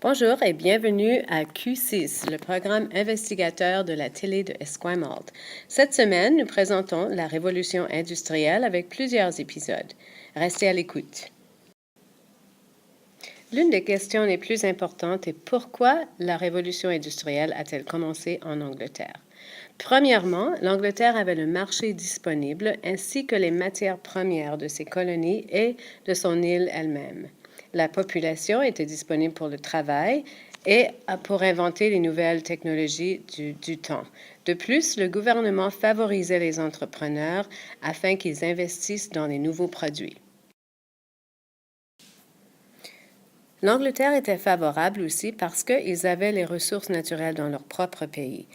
Bonjour et bienvenue à Q6, le programme investigateur de la télé de Esquimalt. Cette semaine, nous présentons la révolution industrielle avec plusieurs épisodes. Restez à l'écoute. L'une des questions les plus importantes est pourquoi la révolution industrielle a-t-elle commencé en Angleterre? Premièrement, l'Angleterre avait le marché disponible ainsi que les matières premières de ses colonies et de son île elle-même. La population était disponible pour le travail et pour inventer les nouvelles technologies du temps. De plus, le gouvernement favorisait les entrepreneurs afin qu'ils investissent dans les nouveaux produits. L'Angleterre était favorable aussi parce qu'ils avaient les ressources naturelles dans leur propre pays.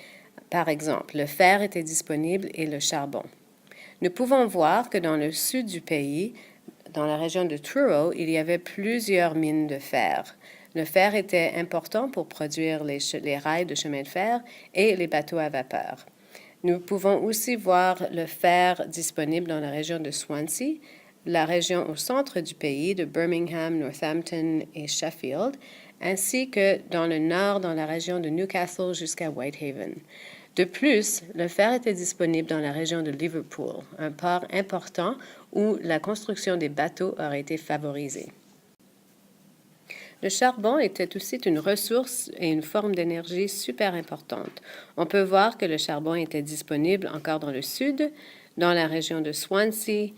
Par exemple, le fer était disponible et le charbon. Nous pouvons voir que dans le sud du pays, dans la région de Truro, il y avait plusieurs mines de fer. Le fer était important pour produire les rails de chemin de fer et les bateaux à vapeur. Nous pouvons aussi voir le fer disponible dans la région de Swansea, la région au centre du pays de Birmingham, Northampton et Sheffield, ainsi que dans le nord, dans la région de Newcastle jusqu'à Whitehaven. De plus, le fer était disponible dans la région de Liverpool, un port important où la construction des bateaux aurait été favorisée. Le charbon était aussi une ressource et une forme d'énergie super importante. On peut voir que le charbon était disponible encore dans le sud, dans la région de Swansea,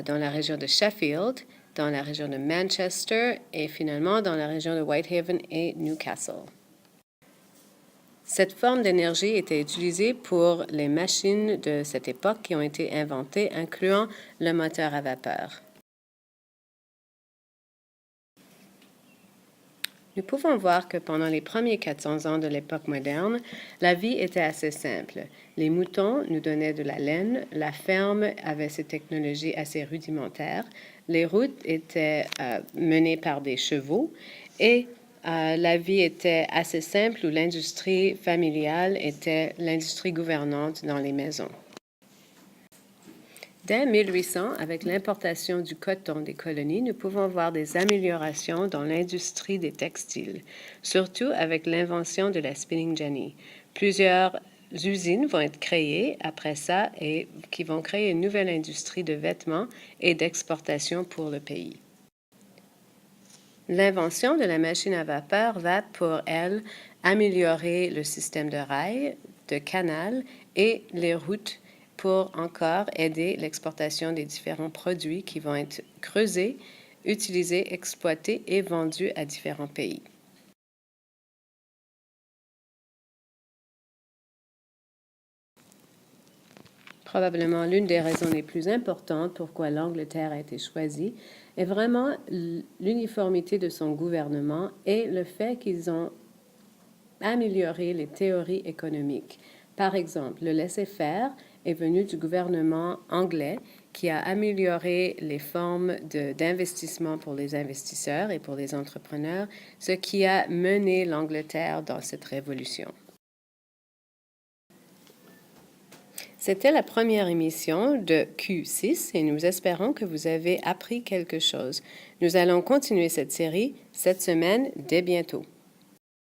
dans la région de Sheffield, dans la région de Manchester et finalement dans la région de Whitehaven et Newcastle. Cette forme d'énergie était utilisée pour les machines de cette époque qui ont été inventées, incluant le moteur à vapeur. Nous pouvons voir que pendant les premiers 400 ans de l'époque moderne, la vie était assez simple. Les moutons nous donnaient de la laine, la ferme avait ses technologies assez rudimentaires, les routes étaient menées par des chevaux et la vie était assez simple où l'industrie familiale était l'industrie gouvernante dans les maisons. Dès 1800, avec l'importation du coton des colonies, nous pouvons voir des améliorations dans l'industrie des textiles, surtout avec l'invention de la spinning jenny. Plusieurs usines vont être créées après ça et qui vont créer une nouvelle industrie de vêtements et d'exportation pour le pays. L'invention de la machine à vapeur va, pour elle, améliorer le système de rails, de canals et les routes pour encore aider l'exportation des différents produits qui vont être creusés, utilisés, exploités et vendus à différents pays. Probablement l'une des raisons les plus importantes pourquoi l'Angleterre a été choisie est vraiment l'uniformité de son gouvernement et le fait qu'ils ont amélioré les théories économiques. Par exemple, le laisser-faire est venu du gouvernement anglais qui a amélioré les formes d'investissement pour les investisseurs et pour les entrepreneurs, ce qui a mené l'Angleterre dans cette révolution. C'était la première émission de Q6 et nous espérons que vous avez appris quelque chose. Nous allons continuer cette série cette semaine dès bientôt.